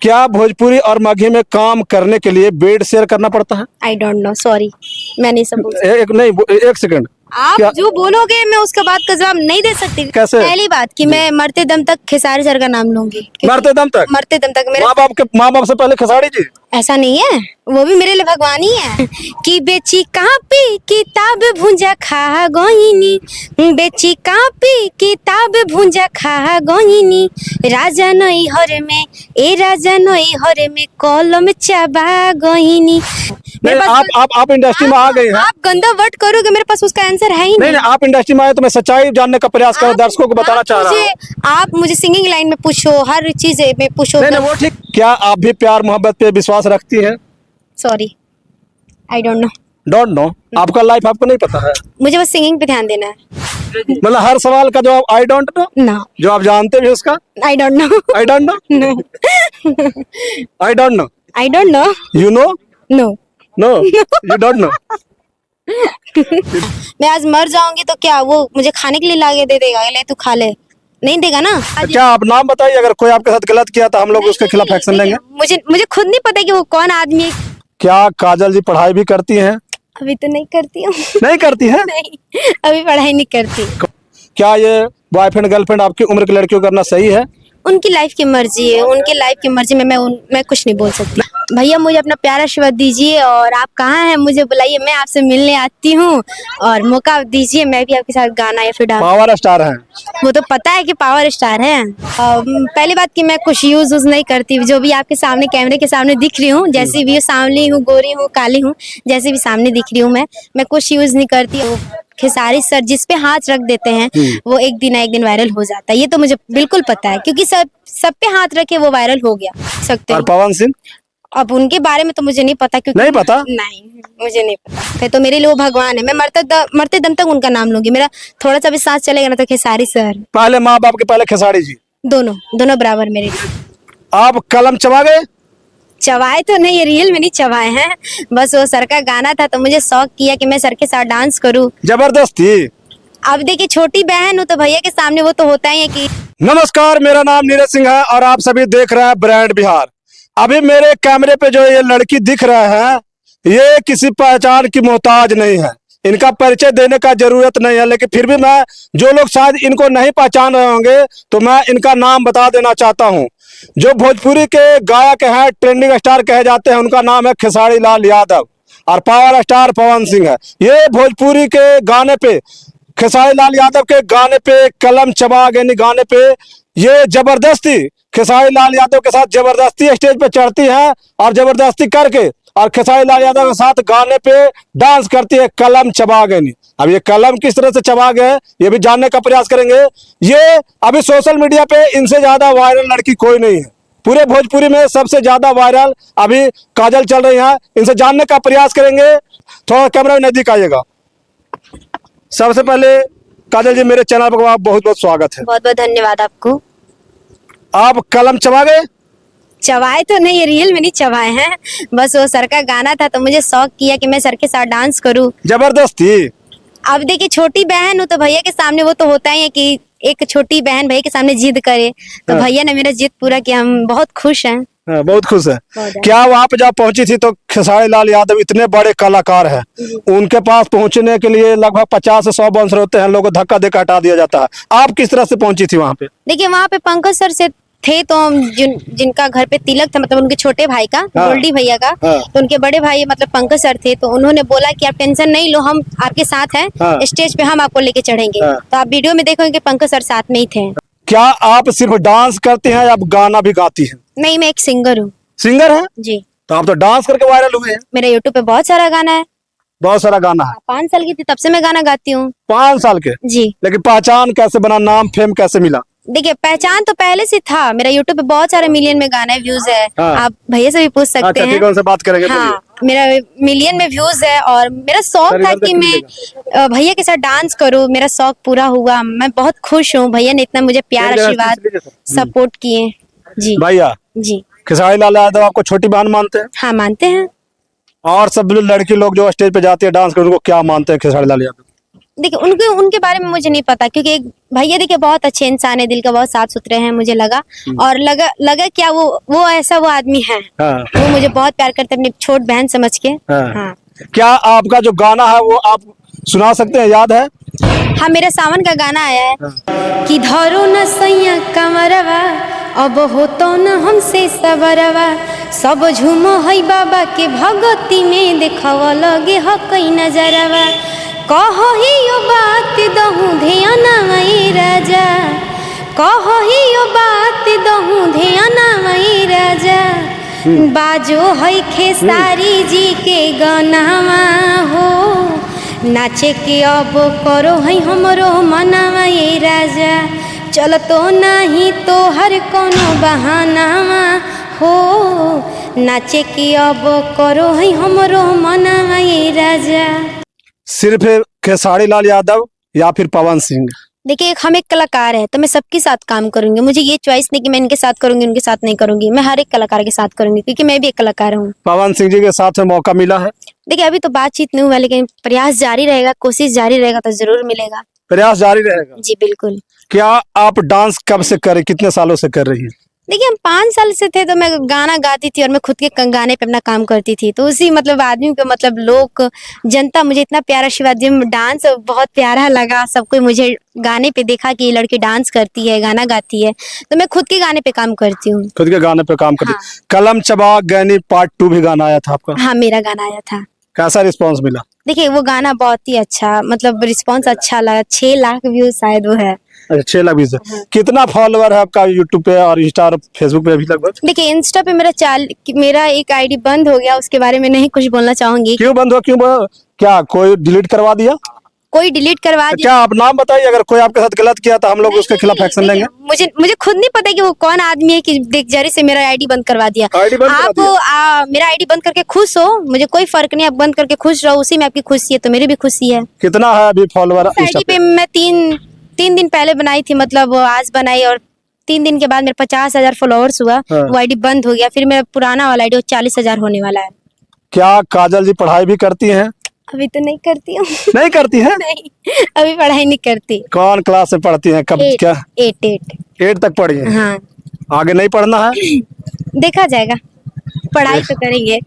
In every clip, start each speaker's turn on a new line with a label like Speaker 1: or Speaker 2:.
Speaker 1: क्या भोजपुरी और मगही में काम करने के लिए बेड शेयर करना पड़ता है?
Speaker 2: आई डोंट नो, सॉरी, मैं नहीं सब बोल सकती।
Speaker 1: एक नहीं, एक सेकंड।
Speaker 2: आप
Speaker 1: क्या?
Speaker 2: जो बोलोगे मैं उसका बात का जवाब नहीं दे सकती।
Speaker 1: कैसे?
Speaker 2: पहली बात कि मैं मरते दम तक खेसारी सर का नाम लूंगी। क्योंकि
Speaker 1: मरते दम तक?
Speaker 2: मरते दम तक मेरा
Speaker 1: माँ बाप से पहले खेसारी जी?
Speaker 2: ऐसा नहीं है, वो भी मेरे लिए भगवान ही है। कि बेची कापी किताब भुंजा खा गोइनी, बेची कापी किताब भुंजा खा गोइनी, राजा नई हर में ए राजा नई हर में कलम चबा गोइनी। मेरे पास
Speaker 1: आप इंडस्ट्री में आ गई हैं।
Speaker 2: आप गंदा वर्ड करोगे, मेरे पास उसका आंसर है ही
Speaker 1: नहीं
Speaker 2: नहीं।
Speaker 1: आप इंडस्ट्री में आए तो मैं सच्चाई जानने का प्रयास कर दर्शकों को बताना चाह रहा हूँ।
Speaker 2: आप मुझे सिंगिंग लाइन में पूछो, हर चीज में पूछो।
Speaker 1: नहीं वो ठीक। क्या आप भी प्यार मोहब्बत पे विश्वास रखती हैं?
Speaker 2: Sorry, I don't no.
Speaker 1: Don't know? आपका लाइफ आपको नहीं पता है?
Speaker 2: मुझे बस सिंगिंग पे ध्यान देना है।
Speaker 1: मतलब हर सवाल का जवाब आई डोंट नो?
Speaker 2: ना,
Speaker 1: जो आप जानते भी उसका
Speaker 2: I don't know.
Speaker 1: I don't know?
Speaker 2: No,
Speaker 1: I don't know?
Speaker 2: I don't know.
Speaker 1: You know?
Speaker 2: No,
Speaker 1: no you don't know?
Speaker 2: मैं आज मर जाऊंगी तो क्या वो मुझे खाने के लिए लाके दे देगा? ले तू खा ले, नहीं देगा ना।
Speaker 1: क्या आप नाम बताइए, अगर कोई आपके साथ गलत किया तो हम लोग उसके खिलाफ एक्शन लेंगे।
Speaker 2: मुझे खुद नहीं पता कि वो कौन आदमी है।
Speaker 1: क्या काजल जी पढ़ाई भी करती हैं?
Speaker 2: अभी तो नहीं करती हूँ।
Speaker 1: नहीं करती हैं?
Speaker 2: नहीं, अभी पढ़ाई नहीं करती।
Speaker 1: क्या ये बॉयफ्रेंड गर्लफ्रेंड आपकी उम्र की लड़कियों को करना सही है?
Speaker 2: उनकी लाइफ की मर्जी है, उनकी लाइफ की मर्जी में मैं कुछ नहीं बोल सकती। भैया मुझे अपना प्यारा आशीर्वाद दीजिए, और आप कहाँ हैं मुझे बुलाइए, मैं आपसे मिलने आती हूँ, और मौका दीजिए, मैं भी आपके साथ गाना या फिर डांस।
Speaker 1: पावर स्टार हैं?
Speaker 2: वो तो पता है कि पावर स्टार है। पहली बात कि मैं कुछ यूज नहीं करती, जो भी आपके सामने कैमरे के सामने दिख रही हूँ, जैसी भी सांवली हूँ, गोरी हूँ, काली हूँ, जैसे भी सामने दिख रही हूँ मैं कुछ यूज नहीं करती। खेसारी सर जिस पे हाथ रख देते हैं वो एक दिन वायरल हो जाता है, ये तो मुझे बिल्कुल पता है, क्योंकि सब पे हाथ रखे वो वायरल हो गया सकते
Speaker 1: और
Speaker 2: हैं।
Speaker 1: पवन सिंह?
Speaker 2: अब उनके बारे में तो मुझे नहीं पता, क्योंकि
Speaker 1: नहीं पता?
Speaker 2: नहीं, मुझे नहीं पता। फिर तो मेरे लिए वो भगवान है, मैं मरते दम तक उनका नाम लूंगी। मेरा थोड़ा सा भी सांस चलेगा ना तो खेसारी सर।
Speaker 1: पहले माँ बाप के पहले खेसारी जी?
Speaker 2: दोनों बराबर मेरे लिए।
Speaker 1: आप कलम चबा गए?
Speaker 2: चबाए तो नहीं, ये रियल में नहीं चबाए हैं, बस वो सर का गाना था तो मुझे शौक किया कि मैं सर के साथ डांस करूं।
Speaker 1: जबरदस्ती?
Speaker 2: अब देखिए, छोटी बहन हूँ तो भैया के सामने वो तो होता ही है कि।
Speaker 1: नमस्कार, मेरा नाम नीरज सिंह है और आप सभी देख रहे हैं ब्रांड बिहार। अभी मेरे कैमरे पे जो ये लड़की दिख रहा है, ये किसी पहचान की मोहताज नहीं है, इनका परिचय देने का जरूरत नहीं है, लेकिन फिर भी मैं जो लोग शायद इनको नहीं पहचान रहे होंगे तो मैं इनका नाम बता देना चाहता हूं। जो भोजपुरी के गायक हैं, ट्रेंडिंग स्टार कहे जाते हैं, उनका नाम है खेसारी लाल यादव, और पावर स्टार पवन सिंह है। ये भोजपुरी के गाने पे, खेसारी लाल यादव के गाने पे, कलम चबा गए गाने पे, ये जबरदस्ती खेसारी लाल यादव के साथ जबरदस्ती स्टेज पे चढ़ती है और जबरदस्ती करके और खेसारी लाल यादव के साथ गाने पे डांस करती है, कलम चबा गए। अब ये कलम किस तरह से चबा गए ये भी जानने का प्रयास करेंगे। ये अभी सोशल मीडिया पे इनसे ज्यादा वायरल लड़की कोई नहीं है, पूरे भोजपुरी में सबसे ज्यादा वायरल अभी काजल चल रही है, इनसे जानने का प्रयास करेंगे। थोड़ा कैमरा नजदीक आइएगा। सबसे पहले काजल जी, मेरे चैनल पर बहुत बहुत स्वागत है।
Speaker 2: बहुत बहुत धन्यवाद आपको।
Speaker 1: आप कलम चबा गए?
Speaker 2: चबाए तो नहीं, ये रियल में नहीं चबाए हैं, बस वो सर का गाना था तो मुझे शौक किया कि मैं सर के साथ डांस करूं।
Speaker 1: जबरदस्ती?
Speaker 2: अब देखिए, छोटी बहन हूँ तो भैया के सामने वो तो होता ही है कि एक छोटी बहन भैया के सामने जिद करे, तो भैया ने मेरा जिद पूरा किया, हम बहुत खुश हैं।
Speaker 1: बहुत खुश है। क्या वहां पे जब पहुंची थी तो खेसारी लाल यादव इतने बड़े कलाकार हैं, उनके पास पहुंचने के लिए लगभग 50 से 100 बाउंसर होते हैं, लोगों को धक्का देकर हटा दिया जाता है। आप किस तरह से पहुंची थी वहां पे?
Speaker 2: देखिए, वहाँ पे पंकज सर से थे तो हम जिनका घर पे तिलक था, मतलब उनके छोटे भाई का, गोल्डी भैया का, तो उनके बड़े भाई मतलब पंकज सर थे, तो उन्होंने बोला कि आप टेंशन नहीं लो, हम आपके साथ हैं, स्टेज पे हम आपको लेके चढ़ेंगे। तो आप वीडियो में देखोगे पंकज सर साथ में ही थे।
Speaker 1: क्या आप सिर्फ डांस करती हैं या आप गाना भी गाती हैं?
Speaker 2: नहीं, मैं एक सिंगर हूँ।
Speaker 1: सिंगर है?
Speaker 2: जी।
Speaker 1: तो आप तो डांस करके वायरल हुए हैं।
Speaker 2: मेरे यूट्यूब पे बहुत सारा गाना है।
Speaker 1: बहुत सारा गाना है?
Speaker 2: 5 साल की थी तब से मैं गाना गाती हूँ।
Speaker 1: 5 साल के?
Speaker 2: जी।
Speaker 1: लेकिन पहचान कैसे बना, नाम फेम कैसे मिला?
Speaker 2: देखिए, पहचान तो पहले से था, मेरा यूट्यूब पे बहुत सारे मिलियन में गाना है, व्यूज है। आप भैया से भी पूछ सकते हैं।
Speaker 1: ठीक है, उनसे बात करेंगे।
Speaker 2: हाँ, मेरा मिलियन में व्यूज है, और मेरा शौक था कि मैं भैया के साथ डांस करूं, मेरा शौक पूरा हुआ। मैं बहुत खुश हूँ, भैया ने इतना मुझे प्यार, आशीर्वाद, सपोर्ट किए। जी
Speaker 1: भैया।
Speaker 2: जी।
Speaker 1: खेसारी लाल यादव आपको छोटी बहन मानते हैं?
Speaker 2: हाँ, मानते हैं।
Speaker 1: और सब लड़की लोग जो स्टेज पे जाती है डांस करने, उनको क्या मानते हैं खेसारी लाल यादव?
Speaker 2: देखिए उनके उनके बारे में मुझे नहीं पता, क्योंकि एक भैया देखिए बहुत अच्छे इंसान है, दिल का बहुत साफ सुथरे हैं मुझे लगा। और लगा क्या वो ऐसा वो आदमी है,
Speaker 1: हाँ।
Speaker 2: वो मुझे बहुत प्यार करते हैं अपनी छोट बहन समझ के।
Speaker 1: हाँ।
Speaker 2: हाँ
Speaker 1: क्या आपका जो गाना है वो आप सुना सकते हैं, याद है?
Speaker 2: हाँ, मेरा सावन का गाना आया है कि धरो न सैया कमरवा, अब हो तो न हमसे सबरवा, सब झूमो है बाबा के भगती में, देखवा लगे ह कई नजरवा, कहो ही यो बात दहू ध्यान आई राजा, कहो ही यो बात दहू ध्यान आई राजा, बाजो है खेसारी जी के गनावा हो, नाचे के अब करो है हमरो मनावा ये राजा, चल तो नहीं तो हर कोनो बहानावा हो, नाचे के अब करो है हमरो मनावा ये राजा।
Speaker 1: सिर्फ खेसारी लाल यादव या फिर पवन सिंह?
Speaker 2: देखिए हम एक कलाकार है तो मैं सबके साथ काम करूंगी, मुझे ये चॉइस नहीं कि मैं इनके साथ करूंगी उनके साथ नहीं करूंगी, मैं हर एक कलाकार के साथ करूंगी क्योंकि मैं भी एक कलाकार हूँ।
Speaker 1: पवन सिंह जी के साथ में मौका मिला है?
Speaker 2: देखिए अभी तो बातचीत नहीं हुआ, लेकिन प्रयास जारी रहेगा, कोशिश जारी रहेगा तो जरूर मिलेगा।
Speaker 1: प्रयास जारी रहेगा?
Speaker 2: जी बिल्कुल।
Speaker 1: क्या आप डांस कब से कर, कितने सालों से कर रही हैं?
Speaker 2: देखिए हम 5 साल से थे तो मैं गाना गाती थी और मैं खुद के गाने पे अपना काम करती थी, तो उसी मतलब आदमी को मतलब लोग जनता मुझे इतना प्यारा आशीर्वाद दी, डांस बहुत प्यारा लगा, सब कोई मुझे गाने पे देखा कि ये लड़की डांस करती है गाना गाती है, तो मैं खुद के गाने पे काम करती हूँ।
Speaker 1: खुद के गाने पे काम करती?
Speaker 2: हाँ।
Speaker 1: कलम चबा गैनी पार्ट 2 भी गाना आया था आपका?
Speaker 2: हाँ मेरा गाना आया था।
Speaker 1: कैसा रिस्पॉन्स मिला?
Speaker 2: देखिए वो गाना बहुत ही अच्छा, मतलब रिस्पॉन्स अच्छा लगा, 6 लाख व्यूज शायद वो है।
Speaker 1: अच्छा 6 लाख व्यूज। कितना फॉलोवर है आपका यूट्यूब पे और इंस्टा और फेसबुक पे अभी लगभग?
Speaker 2: देखिए इंस्टा पे मेरा एक आईडी बंद हो गया, उसके बारे में नहीं कुछ बोलना चाहूंगी।
Speaker 1: क्यों बंद हुआ? क्या कोई डिलीट करवा दिया?
Speaker 2: कोई डिलीट करवा दिया?
Speaker 1: क्या आप नाम बताइए, अगर कोई आपके साथ गलत किया तो हम लोग उसके खिलाफ एक्शन लेंगे।
Speaker 2: मुझे खुद नहीं पता कि वो कौन आदमी है कि देख जरी से मेरा आईडी बंद करवा दिया।
Speaker 1: आईडी बंद
Speaker 2: आप
Speaker 1: करा दिया?
Speaker 2: मेरा आईडी बंद करके खुश हो, मुझे कोई फर्क नहीं, आप बंद करके खुश रहो, उसी में आपकी खुशी है तो मेरी भी खुशी है।
Speaker 1: कितना है अभी फॉलोवर इंस्टा
Speaker 2: आईडी
Speaker 1: पे?
Speaker 2: पे मैं 3 दिन पहले बनाई थी, मतलब आज बनाई और 3 दिन के बाद मेरे 50,000 फॉलोअर्स हुआ।
Speaker 1: हाँ।
Speaker 2: वो आईडी बंद हो गया, फिर मेरा पुराना वाला आईडी 40,000 होने वाला है।
Speaker 1: क्या काजल जी पढ़ाई भी करती हैं?
Speaker 2: अभी तो नहीं करती हूँ।
Speaker 1: नहीं करती हैं?
Speaker 2: नहीं, अभी पढ़ाई नहीं करती।
Speaker 1: कौन क्लास से पढ़ती हैं? कब? क्या 8 तक पढ़ी हैं?
Speaker 2: हाँ
Speaker 1: आगे नहीं पढ़ना है?
Speaker 2: देखा जाएगा, पढ़ाई तो करेंगे।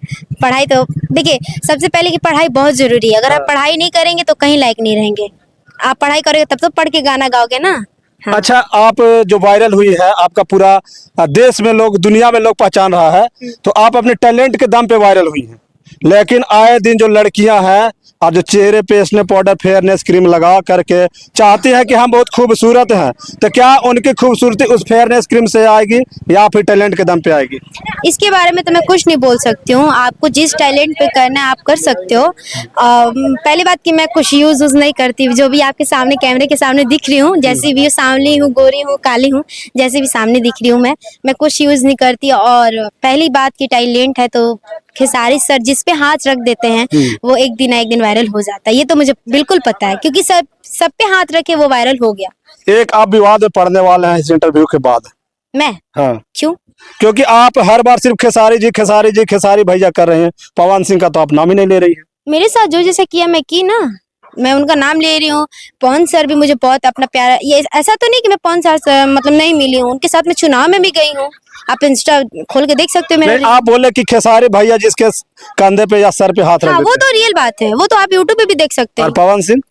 Speaker 2: पढ़ाई तो देखिए सबसे पहले कि पढ़ाई बहुत जरूरी है, अगर आप पढ़ाई नहीं करेंगे तो कहीं लायक नहीं रहेंगे। आप पढ़ाई करोगे तब तो पढ़ के गाना गाओगे ना। हाँ।
Speaker 1: अच्छा, आप जो वायरल हुई है, आपका पूरा देश में लोग, दुनिया में लोग पहचान रहा है, तो आप अपने टैलेंट के दम पे वायरल हुई हैं, लेकिन आए दिन जो लड़कियां हैं और जो चेहरे पे स्नो पाउडर फेयरनेस क्रीम लगा करके चाहती हैं कि हम बहुत खूबसूरत हैं, तो क्या उनकी खूबसूरती उस फेयरनेस क्रीम से आएगी या फिर टैलेंट के दम पे आएगी?
Speaker 2: इसके बारे में तो मैं कुछ नहीं बोल सकती हूँ, आपको जिस टैलेंट पे करना है आप कर सकते हो। पहली बात कि मैं कुछ यूज नहीं करती, जो भी आपके सामने कैमरे के सामने दिख रही हूँ, जैसी भी सांवली हूँ, गोरी हूँ, काली हूँ, जैसे भी सामने दिख रही हूँ मैं कुछ यूज नहीं करती। और पहली बात की टैलेंट है तो खेसारी सर जिस पे हाथ रख देते हैं वो एक दिन वायरल हो जाता है, ये तो मुझे बिल्कुल पता है, क्योंकि सब पे हाथ रखे वो वायरल हो गया।
Speaker 1: एक आप विवाद में पड़ने वाले हैं इस इंटरव्यू के बाद।
Speaker 2: मैं?
Speaker 1: हाँ।
Speaker 2: क्यों?
Speaker 1: क्योंकि आप हर बार सिर्फ खेसारी भैया कर रहे हैं, पवन सिंह का तो आप नाम ही नहीं ले रही है।
Speaker 2: मेरे साथ जो जैसे किया मैं की ना, मैं उनका नाम ले रही हूँ। पवन सर भी मुझे बहुत अपना प्यारा, ये ऐसा तो नहीं कि मैं पवन सर से मतलब नहीं मिली हूँ, उनके साथ मैं चुनाव में भी गई हूँ, आप इंस्टा खोल के देख सकते हो मेरा।
Speaker 1: आप बोले कि खेसारी भैया जिसके कंधे पे या सर पे हाथ रख
Speaker 2: हाँ वो
Speaker 1: देते
Speaker 2: तो रियल बात है, वो तो आप यूट्यूब पे भी देख सकते
Speaker 1: हैं।
Speaker 2: हो।
Speaker 1: और पवन सिंह?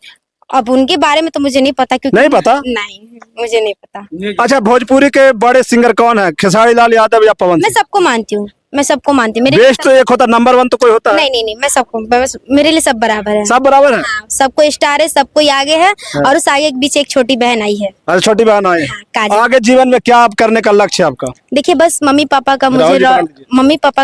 Speaker 2: अब उनके बारे में तो मुझे नहीं पता, क्योंकि
Speaker 1: नहीं पता?
Speaker 2: नहीं, मुझे नहीं पता।
Speaker 1: अच्छा, भोजपुरी के बड़े सिंगर कौन है, खेसारी लाल यादव या पवन
Speaker 2: मैं
Speaker 1: सिंह?
Speaker 2: सबको मानती हूँ, मैं सबको मानती हूँ। मेरे
Speaker 1: बेस्ट तो एक होता, नंबर 1 तो कोई होता है?
Speaker 2: नहीं, मैं सबको, मेरे लिए सब बराबर है।
Speaker 1: सब बराबर है?
Speaker 2: हाँ, सबको स्टार है, सबको आगे है। और उस आगे के बीच एक छोटी बहन आई है।
Speaker 1: अरे छोटी बहन आई है।
Speaker 2: काजल।
Speaker 1: आगे जीवन में क्या आप करने का लक्ष्य है आपका?
Speaker 2: देखिए बस मम्मी पापा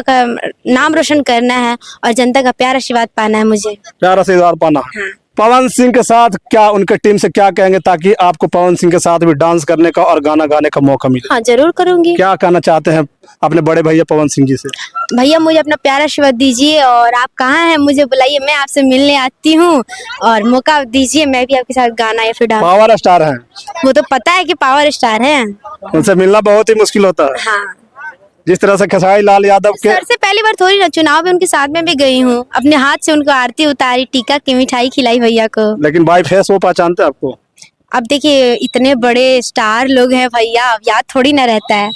Speaker 2: का नाम रोशन करना है और जनता का प्यार आशीर्वाद पाना है मुझे।
Speaker 1: प्यार आशीर्वाद पाना।
Speaker 2: हाँ।
Speaker 1: पवन सिंह के साथ क्या, उनके टीम से क्या कहेंगे ताकि आपको पवन सिंह के साथ भी डांस करने का और गाना गाने का मौका मिले?
Speaker 2: हाँ जरूर करूंगी।
Speaker 1: क्या कहना चाहते हैं अपने बड़े भैया पवन सिंह जी से?
Speaker 2: भैया मुझे अपना प्यार आशीर्वाद दीजिए, और आप कहाँ हैं मुझे बुलाइए, मैं आपसे मिलने आती हूँ, और मौका दीजिए, मैं भी आपके साथ गाना या फिर डांस।
Speaker 1: पावर स्टार हैं?
Speaker 2: वो तो पता है कि पावर स्टार है।
Speaker 1: उनसे मिलना बहुत ही मुश्किल होता है।
Speaker 2: हाँ
Speaker 1: जिस तरह से खेसारी लाल यादव के
Speaker 2: सर से पहली बार थोड़ी ना, चुनाव में उनके साथ में भी गई हूँ, अपने हाथ से उनको आरती उतारी, टीका की मिठाई खिलाई भैया को।
Speaker 1: लेकिन बाई फेस वो पहचानते हैं आपको?
Speaker 2: अब देखिए इतने बड़े स्टार लोग हैं भैया, अब याद थोड़ी ना रहता है।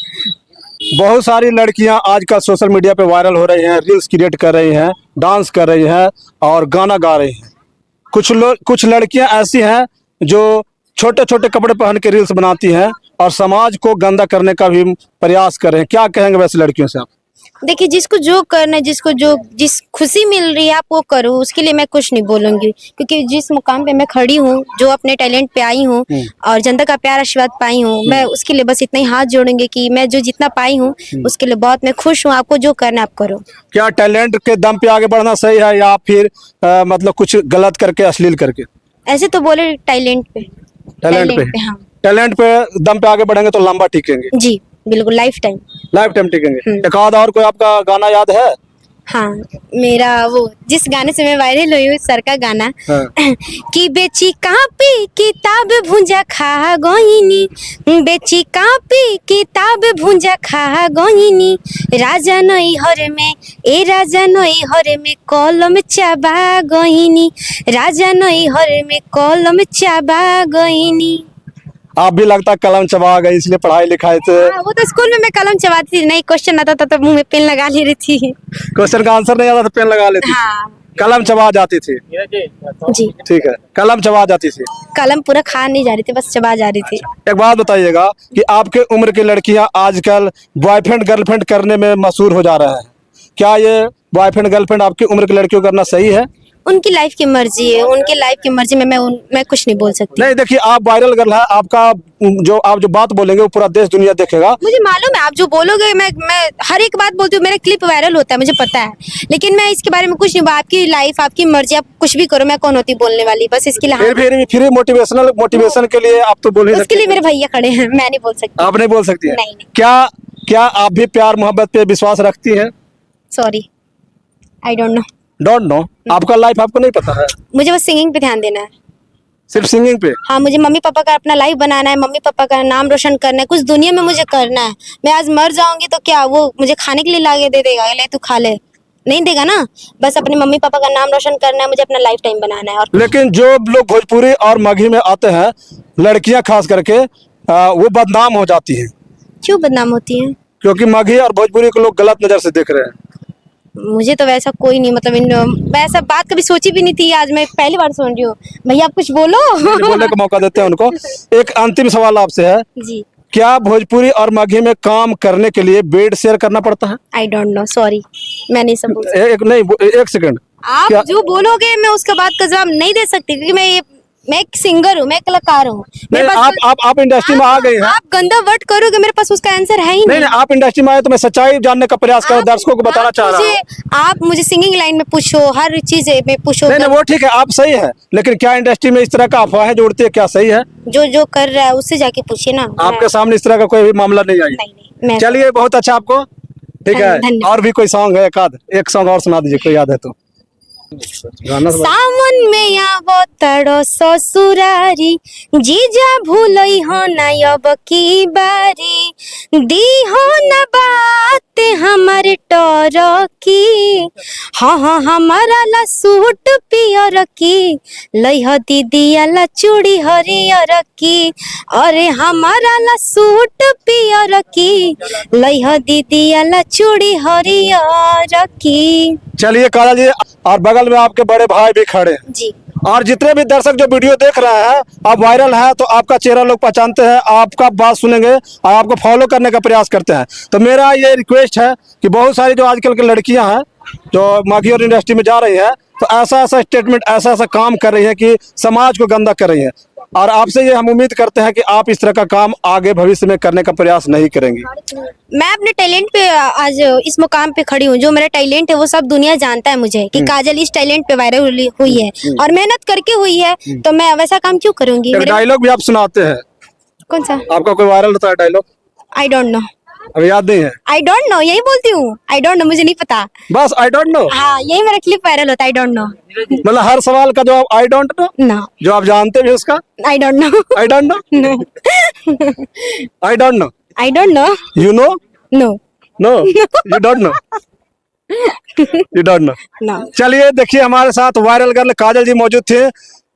Speaker 1: बहुत सारी लड़कियां आजकल सोशल मीडिया पे वायरल हो रही हैं, रील्स क्रिएट कर रही हैं, डांस कर रही हैं और गाना गा रही हैं। कुछ लड़कियां ऐसी हैं जो छोटे छोटे कपड़े पहन के रील्स बनाती हैं और समाज को गंदा करने का भी प्रयास कर रहे हैं। क्या कहेंगे वैसे लड़कियों से आप?
Speaker 2: देखिए जिसको जो करना है, जिसको जो जिस खुशी मिल रही है आप वो करो, उसके लिए मैं कुछ नहीं बोलूंगी, क्योंकि जिस मुकाम पे मैं खड़ी हूँ, जो अपने टैलेंट पे आई हूँ और जनता का प्यार आशीर्वाद पाई हूँ, मैं उसके लिए बस इतना ही हाथ जोड़ूंगी कि मैं जो जितना पाई हूँ उसके लिए बहुत मैं खुश हूँ। आपको जो करना है आप करो।
Speaker 1: क्या टैलेंट के दम पे आगे बढ़ना सही है या फिर मतलब कुछ गलत करके, अश्लील करके?
Speaker 2: ऐसे तो बोले टैलेंट पे, हाँ
Speaker 1: टैलेंट पे दम पे आगे बढ़ेंगे तो लंबा टिकेंगे।
Speaker 2: जी बिल्कुल, लाइफ टाइम
Speaker 1: टिकेंगे। एक आध और कोई आपका गाना याद है?
Speaker 2: हाँ, मेरा वो जिस गाने से मैं वायरल हुई हूँ, सर का गाना
Speaker 1: हाँ।
Speaker 2: कि बेची कापी किताब भुंजा खा गोइनी, बेची कापी किताब भुंजा खा गोइनी, राजा नई हर में ए राजा नई हर में कलम चाबा गोइनी, राजा नई हर में कलम चाबा गोइनी।
Speaker 1: आप भी लगता है कलम चबा गई, इसलिए पढ़ाई लिखाई से
Speaker 2: हाँ, वो तो स्कूल में मैं कलम चबाती थी, नहीं क्वेश्चन आता था तो मुंह में पेन लगा ले रही थी।
Speaker 1: क्वेश्चन का आंसर नहीं आता तो पेन लगा लेती।
Speaker 2: हाँ
Speaker 1: कलम चबा जाती थी।
Speaker 2: जी,
Speaker 1: ठीक है, कलम चबा जाती थी।
Speaker 2: कलम पूरा खा नहीं जा रही थी, बस चबा जा रही थी।
Speaker 1: एक बात बताइएगा कि आपके उम्र की लड़कियां आजकल बॉयफ्रेंड गर्लफ्रेंड करने में मशहूर हो जा रहे हैं। क्या ये बॉयफ्रेंड गर्लफ्रेंड आपकी उम्र की लड़कियों को करना सही है?
Speaker 2: उनकी लाइफ की मर्जी है, उनकी लाइफ की मर्जी में मैं कुछ नहीं बोल सकती।
Speaker 1: नहीं, देखिए आप वायरल गर्ल है, आपका आप जो बात बोलेंगे वो पूरा देश दुनिया देखेगा।
Speaker 2: मुझे मालूम है आप जो बोलोगे, मैं हर एक बात बोलती हूँ, मेरा क्लिप वायरल होता है, मुझे पता है, लेकिन मैं इसके बारे में कुछ नहीं। आपकी लाइफ, आपकी मर्जी, आप कुछ भी करो, मैं कौन होती बोलने वाली, बस इसके लिए।
Speaker 1: फिर मोटिवेशन के लिए आप तो बोल ही
Speaker 2: उसके लिए मेरे भैया खड़े हैं, मैं नहीं बोल सकती।
Speaker 1: आप नहीं बोल सकती है?
Speaker 2: नहीं।
Speaker 1: क्या आप भी प्यार मोहब्बत पे विश्वास रखती हैं?
Speaker 2: Sorry, I
Speaker 1: don't no. आपका लाइफ आपको नहीं पता है?
Speaker 2: मुझे बस सिंगिंग पे ध्यान देना है,
Speaker 1: सिर्फ सिंगिंग पे?
Speaker 2: हाँ, मुझे मम्मी पापा का अपना लाइफ बनाना है, मम्मी पापा का नाम रोशन करना है, कुछ दुनिया में मुझे करना है। मैं आज मर जाऊंगी तो क्या वो मुझे खाने के लिए लाके दे देगा, ले तू खा ले? नहीं देगा ना। बस अपने मम्मी पापा का नाम रोशन करना है, मुझे अपना लाइफ टाइम बनाना है। और
Speaker 1: लेकिन जो लोग भोजपुरी और मगही में आते हैं, लड़कियां खास करके, वो बदनाम हो जाती हैं।
Speaker 2: क्यों बदनाम होती है?
Speaker 1: क्योंकि मगही और भोजपुरी को लोग गलत नजर से देख रहे हैं।
Speaker 2: मुझे तो वैसा कोई नहीं, मतलब वैसा बात कभी सोची भी नहीं थी, आज मैं पहली बार सुन रही हूँ। भैया आप कुछ बोलो।
Speaker 1: बोलने का मौका देते हैं उनको। एक अंतिम सवाल आपसे है,
Speaker 2: जी,
Speaker 1: क्या भोजपुरी और मगही में काम करने के लिए बेड शेयर करना पड़ता है?
Speaker 2: आई डोंट नो, सॉरी, मैं नहीं सब बोल
Speaker 1: एक सेकंड।
Speaker 2: आप जो बोलोगे मैं उसका बात का जवाब नहीं दे सकती, क्योंकि मैं एक सिंगर हूँ, मैं कलाकार हूँ।
Speaker 1: आप इंडस्ट्री में आ गई हैं।
Speaker 2: आप गंदा वर्ड करोगे, मेरे पास उसका आंसर है ही नहीं।
Speaker 1: आप इंडस्ट्री में आए तो मैं सच्चाई जानने का प्रयास कर दर्शकों को बताना चाह रहा हूँ।
Speaker 2: आप मुझे सिंगिंग लाइन में पूछो, हर चीज में पूछो।
Speaker 1: नहीं, वो ठीक है, आप सही है, लेकिन क्या इंडस्ट्री में इस तरह का अफवाहें जो उड़ती है, क्या सही है?
Speaker 2: जो कर रहा है उससे जाके पूछिए ना।
Speaker 1: आपके सामने इस तरह का कोई भी मामला नहीं आई?
Speaker 2: नहीं।
Speaker 1: चलिए, बहुत अच्छा आपको। ठीक है, और भी कोई सॉन्ग है? एक सॉन्ग और सुना दीजिए, कोई याद है तो।
Speaker 2: सावन में आवो तड़ो ससुरारी, जीजा भूलई हो ना अब की बारी, दी हो ना बात हमारे टोर की, हाँ हमारा ला सूट पियर की, लई हो दीदी ला चूड़ी हरियर की, अरे हमारा ला सूट पियर की, लई हो दीदी ला चूड़ी हरियर की।
Speaker 1: चलिए काजल जी, और बगल में आपके बड़े भाई भी खड़े हैं
Speaker 2: जी।
Speaker 1: और जितने भी दर्शक जो वीडियो देख रहे हैं, आप वायरल हैं तो आपका चेहरा लोग पहचानते हैं, आपका बात सुनेंगे और आपको फॉलो करने का प्रयास करते हैं। तो मेरा ये रिक्वेस्ट है कि बहुत सारी जो आजकल की लड़कियां हैं जो मगही और इंडस्ट्री में जा रही हैं, तो ऐसा स्टेटमेंट, ऐसा काम कर रही है कि समाज को गंदा कर रही है, और आपसे ये हम उम्मीद करते हैं कि आप इस तरह का काम आगे भविष्य में करने का प्रयास नहीं करेंगी।
Speaker 2: मैं अपने टैलेंट पे आज इस मुकाम पे खड़ी हूँ, जो मेरा टैलेंट है वो सब दुनिया जानता है मुझे कि काजल इस टैलेंट पे वायरल हुई है और मेहनत करके हुई है, तो मैं वैसा काम क्यों करूंगी।
Speaker 1: डायलॉग भी आप सुनाते हैं?
Speaker 2: कौन सा?
Speaker 1: आपका कोई वायरल होता है डायलॉग?
Speaker 2: आई डोंट नो,
Speaker 1: अभी याद नहीं है?
Speaker 2: आई डोंट नो, यही बोलती हूँ, आई डोंट नो, मुझे नहीं पता,
Speaker 1: बस आई डोंट नो।
Speaker 2: हाँ, यही मेरा क्लिप वायरल होता है, आई डोंट नो।
Speaker 1: मतलब हर सवाल का जवाब आई डोंट नो?
Speaker 2: ना,
Speaker 1: जो आप जानते भी उसका
Speaker 2: I don't know.
Speaker 1: I don't know.
Speaker 2: No,
Speaker 1: I don't know.
Speaker 2: I don't know.
Speaker 1: You know?
Speaker 2: No.
Speaker 1: No, you don't know, you don't know.
Speaker 2: ना
Speaker 1: चलिए देखिए, हमारे साथ वायरल गर्ल काजल जी मौजूद थे,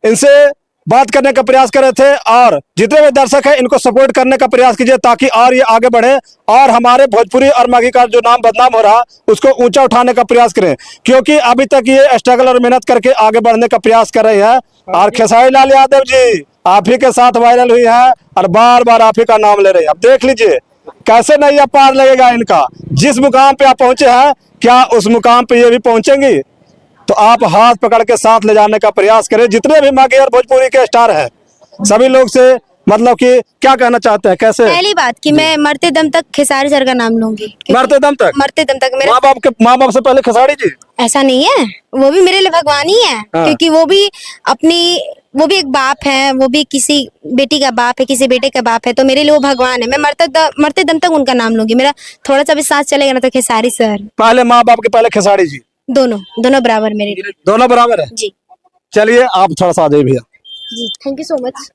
Speaker 1: इनसे बात करने का प्रयास कर रहे थे, और जितने भी दर्शक हैं इनको सपोर्ट करने का प्रयास कीजिए ताकि और ये आगे बढ़े और हमारे भोजपुरी और माघी का जो नाम बदनाम हो रहा उसको ऊंचा उठाने का प्रयास करें, क्योंकि अभी तक ये स्ट्रगल और मेहनत करके आगे बढ़ने का प्रयास कर रही है। और खेसारी लाल यादव जी आप ही के साथ वायरल हुई है और बार बार आप ही का नाम ले रही है। अब देख लीजिए कैसे नैया पार लगेगा इनका। जिस मुकाम पे आप पहुंचे हैं, क्या उस मुकाम पे ये भी पहुंचेंगी? तो आप हाथ पकड़ के साथ ले जाने का प्रयास करें। जितने भी माघी और भोजपुरी के स्टार हैं सभी लोग से मतलब कि क्या कहना चाहते हैं, कैसे?
Speaker 2: पहली बात कि मैं मरते दम तक खेसारी सर का नाम लूंगी, क्योंकि
Speaker 1: मरते दम तक?
Speaker 2: मरते दम तक मेरा
Speaker 1: माँ बाप से पहले खेसारी जी?
Speaker 2: ऐसा नहीं है, वो भी मेरे लिए भगवान ही है।
Speaker 1: हाँ।
Speaker 2: क्योंकि वो भी एक बाप है, वो भी किसी बेटी का बाप है, किसी बेटे का बाप है, तो मेरे लिए वो भगवान है। मैं मरते दम तक उनका नाम लूंगी। मेरा थोड़ा सा भी सांस चलेगा ना तो खेसारी सर।
Speaker 1: पहले माँ बाप के पहले खेसारी जी?
Speaker 2: दोनों दोनों बराबर मेरे लिए।
Speaker 1: दोनों बराबर है?
Speaker 2: जी
Speaker 1: चलिए आप थोड़ा सा आ जाइए भैया।
Speaker 2: जी, थैंक यू सो मच।